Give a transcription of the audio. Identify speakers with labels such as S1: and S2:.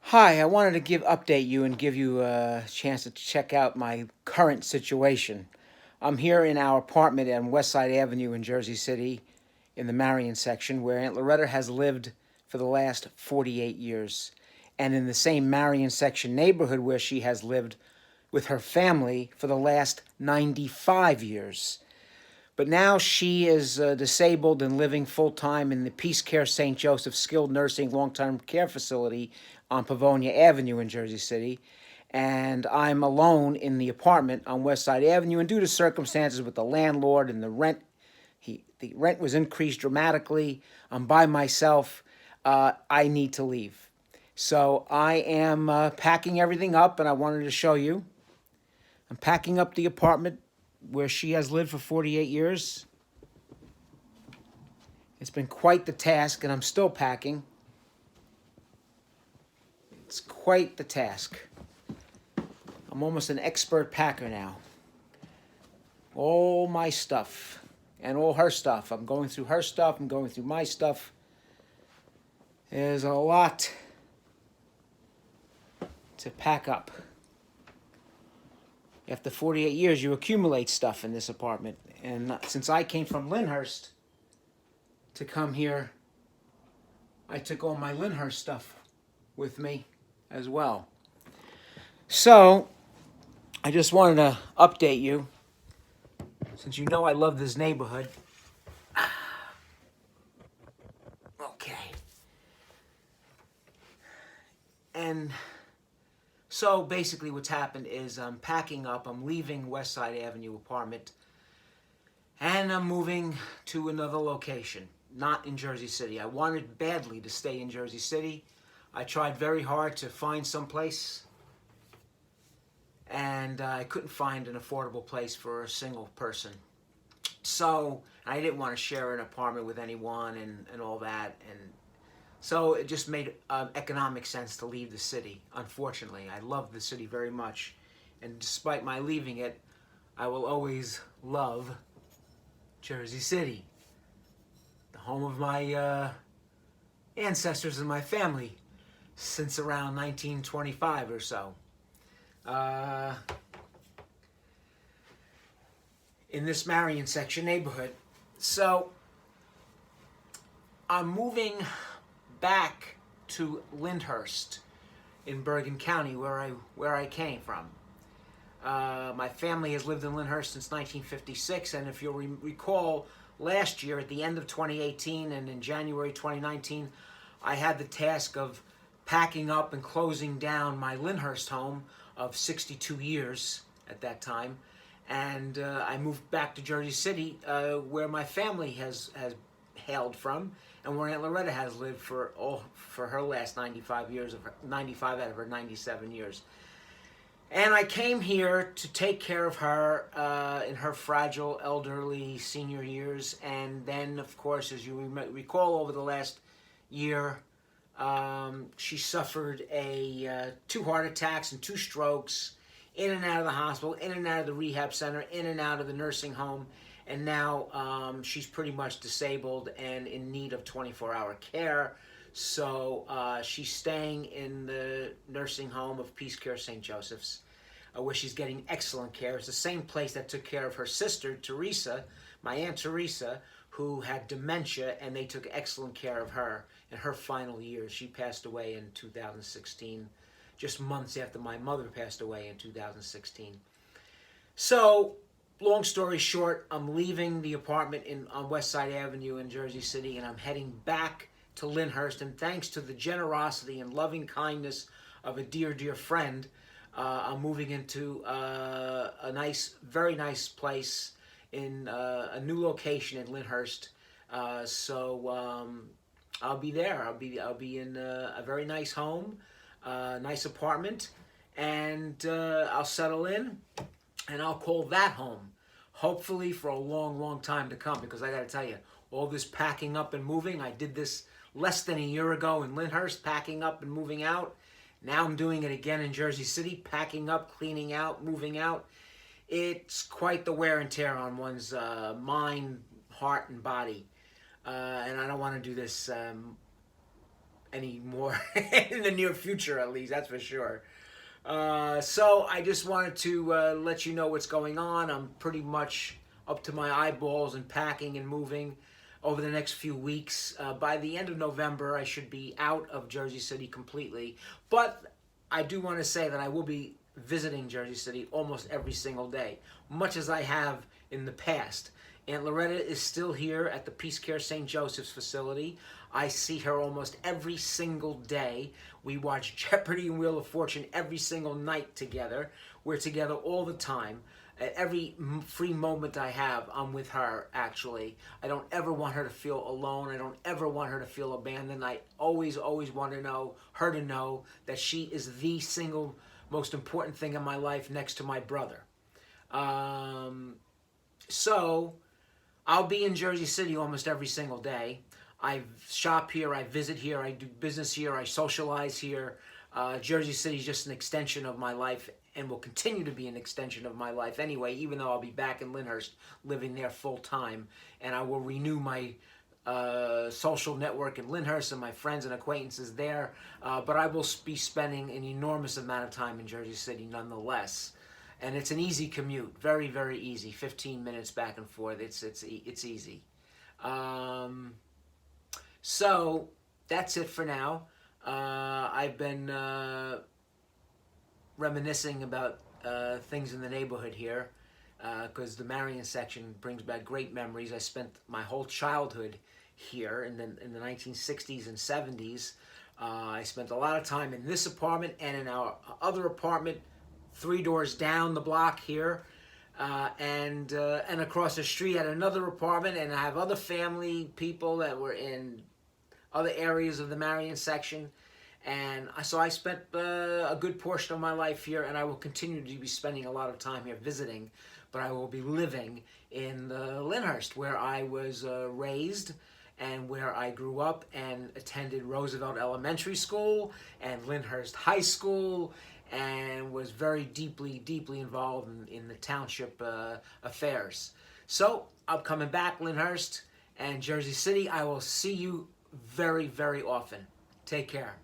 S1: Hi, I wanted to update you and give you a chance to check out my current situation. I'm here in our apartment on West Side Avenue in Jersey City in the Marion section where Aunt Loretta has lived for the last 48 years. And in the same Marion section neighborhood where she has lived with her family for the last 95 years. But now she is disabled and living full time in the Peace Care St. Joseph Skilled Nursing Long Term Care Facility on Pavonia Avenue in Jersey City. And I'm alone in the apartment on West Side Avenue. And due to circumstances with the landlord and the rent, the rent was increased dramatically. I'm by myself. I need to leave. So I am packing everything up, and I wanted to show you. I'm packing up the apartment where she has lived for 48 years. It's been quite the task, and I'm still packing. It's quite the task. I'm almost an expert packer now. All my stuff and all her stuff. I'm going through her stuff, I'm going through my stuff. There's a lot to pack up. After 48 years, you accumulate stuff in this apartment. And since I came from Lyndhurst to come here, I took all my Lyndhurst stuff with me as well. So, I just wanted to update you, since you know I love this neighborhood. Okay. And so basically what's happened is I'm packing up, I'm leaving West Side Avenue apartment, and I'm moving to another location, not in Jersey City. I wanted badly to stay in Jersey City. I tried very hard to find someplace, and I couldn't find an affordable place for a single person. So I didn't want to share an apartment with anyone and all that, and so it just made economic sense to leave the city. Unfortunately, I love the city very much, and despite my leaving it, I will always love Jersey City, the home of my ancestors and my family since around 1925 or so. In this Marion section neighborhood. So I'm moving back to Lyndhurst in Bergen County, where I came from. My family has lived in Lyndhurst since 1956, and if you'll recall, last year at the end of 2018 and in January 2019, I had the task of packing up and closing down my Lyndhurst home of 62 years at that time, and I moved back to Jersey City, where my family has hailed from, and where Aunt Loretta has lived for her last 95 years, 95 out of her 97 years. And I came here to take care of her in her fragile, elderly senior years. And then, of course, as you recall, over the last year, she suffered two heart attacks and two strokes, in and out of the hospital, in and out of the rehab center, in and out of the nursing home. And now she's pretty much disabled and in need of 24-hour care. So she's staying in the nursing home of Peace Care St. Joseph's, where she's getting excellent care. It's the same place that took care of her sister, Teresa, my Aunt Teresa, who had dementia, and they took excellent care of her in her final years. She passed away in 2016, just months after my mother passed away in 2016. So, long story short, I'm leaving the apartment on West Side Avenue in Jersey City, and I'm heading back to Lyndhurst. And thanks to the generosity and loving kindness of a dear, dear friend, I'm moving into a nice, very nice place in a new location in Lyndhurst. So I'll be there. I'll be in a very nice home, nice apartment, and I'll settle in. And I'll call that home, hopefully for a long, long time to come, because I got to tell you, all this packing up and moving, I did this less than a year ago in Lyndhurst, packing up and moving out. Now I'm doing it again in Jersey City, packing up, cleaning out, moving out. It's quite the wear and tear on one's mind, heart, and body. And I don't want to do this anymore in the near future, at least, that's for sure. So I just wanted to let you know what's going on. I'm pretty much up to my eyeballs in packing and moving over the next few weeks. By the end of November, I should be out of Jersey City completely. But I do want to say that I will be visiting Jersey City almost every single day, much as I have in the past. Aunt Loretta is still here at the Peace Care St. Joseph's facility. I see her almost every single day. We watch Jeopardy and Wheel of Fortune every single night together. We're together all the time. At every free moment I have, I'm with her, actually. I don't ever want her to feel alone. I don't ever want her to feel abandoned. I always want her to know that she is the single most important thing in my life next to my brother. So I'll be in Jersey City almost every single day. I shop here, I visit here, I do business here, I socialize here. Jersey City is just an extension of my life and will continue to be an extension of my life anyway, even though I'll be back in Lyndhurst living there full time. And I will renew my social network in Lyndhurst and my friends and acquaintances there. But I will be spending an enormous amount of time in Jersey City nonetheless. And it's an easy commute, very, very easy. 15 minutes back and forth. It's easy. So that's it for now. I've been reminiscing about things in the neighborhood here because the Marion section brings back great memories. I spent my whole childhood here in the 1960s and 70s. I spent a lot of time in this apartment and in our other apartment 3 doors down the block here, and across the street at another apartment, and I have other family people that were in other areas of the Marion section, and so I spent a good portion of my life here, and I will continue to be spending a lot of time here visiting, but I will be living in Lyndhurst, where I was raised and where I grew up and attended Roosevelt Elementary School and Lyndhurst High School, and was very deeply involved in the township affairs. So I'm coming back, Lyndhurst and Jersey City. I will see you very, very often. Take care.